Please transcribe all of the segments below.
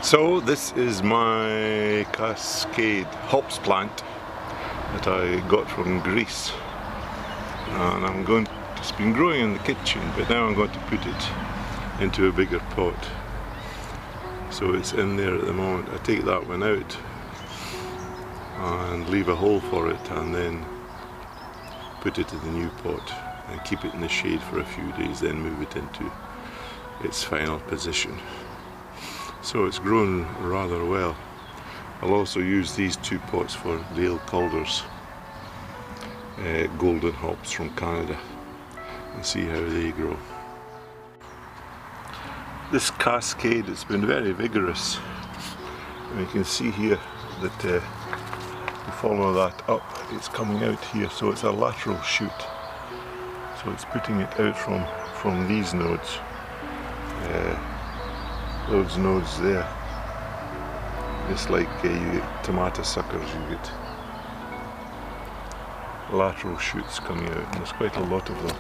So this is my Cascade hops plant that I got from Greece, and it's been growing in the kitchen, but now I'm going to put it into a bigger pot. So it's in there at the moment. I take that one out and leave a hole for it, and then put it in the new pot and keep it in the shade for a few days, then move it into its final position. So it's grown rather well. I'll also use these two pots for Dale Calder's golden hops from Canada and see how they grow. This Cascade has been very vigorous, and you can see here that you follow that up, it's coming out here, so it's a lateral shoot. So it's putting it out from these nodes. Those nodes there, just like you get tomato suckers, you get lateral shoots coming out, and there's quite a lot of them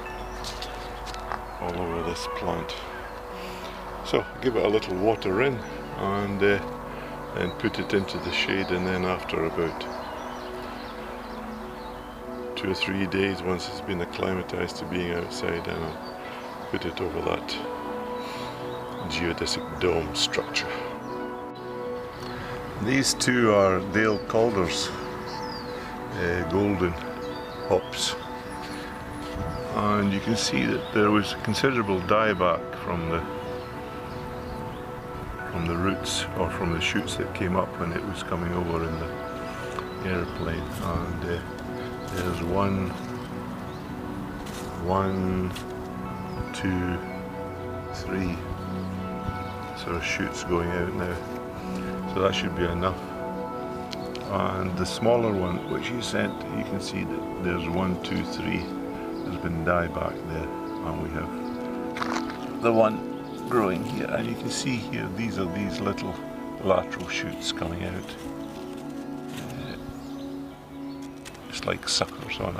all over this plant. So give it a little water in and then put it into the shade, and then after about 2 or 3 days, once it's been acclimatized to being outside, and I'll put it over that geodesic dome structure. These two are Dale Calder's golden hops, and you can see that there was considerable dieback from the roots, or from the shoots that came up when it was coming over in the airplane. And there's one, two, three sort of shoots going out now, so that should be enough. And the smaller one which you sent, you can see that there's 1, 2, 3, there's been dieback there, and we have the one growing here, and you can see here these are these little lateral shoots coming out, just like suckers on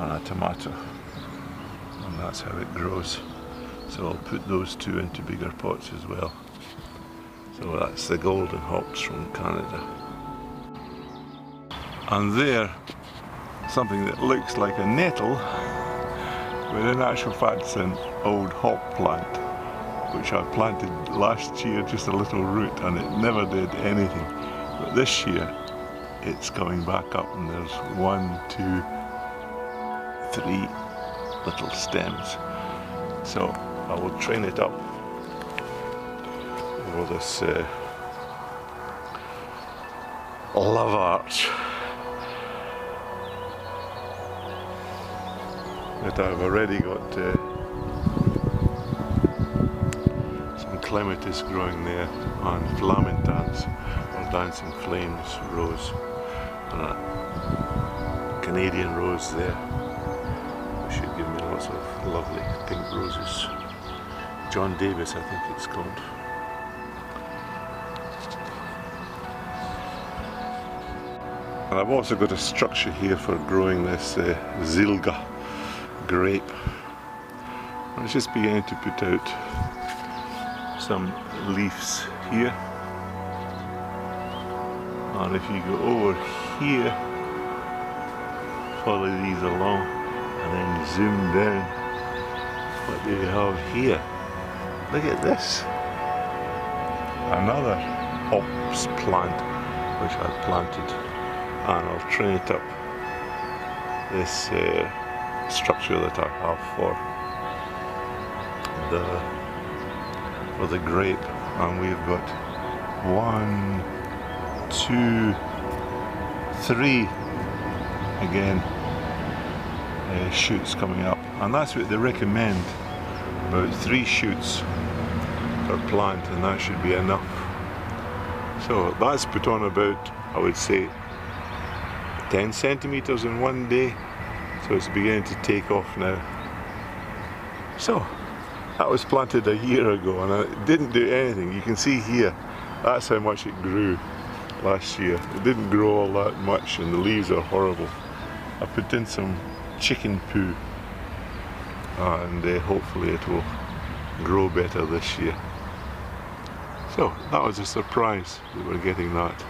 a tomato, and that's how it grows. So I'll put those two into bigger pots as well. So that's the golden hops from Canada. And there, something that looks like a nettle, but in actual fact it's an old hop plant, which I planted last year, just a little root, and it never did anything. But this year, it's coming back up, and there's 1, 2, 3 little stems. So I will train it up over this love arch that I've already got some clematis growing there, and flamentans, or dancing flames rose, and a Canadian rose there, which should give me lots of lovely pink roses. John Davis, I think it's called. And I've also got a structure here for growing this Zilga grape. And it's just beginning to put out some leaves here. And if you go over here, follow these along, and then zoom down, what do you have here? Look at this, another hops plant which I planted, and I'll train it up this structure that I have for the grape. And we've got 1, 2, 3 again shoots coming up, and that's what they recommend, about 3 shoots per plant, and that should be enough. So that's put on about, I would say, 10 centimeters in one day, so it's beginning to take off now. So that was planted a year ago, and it didn't do anything. You can see here, that's how much it grew last year. It didn't grow all that much, and the leaves are horrible. I put in some chicken poo, and hopefully it will grow better this year. So that was a surprise that we're getting that.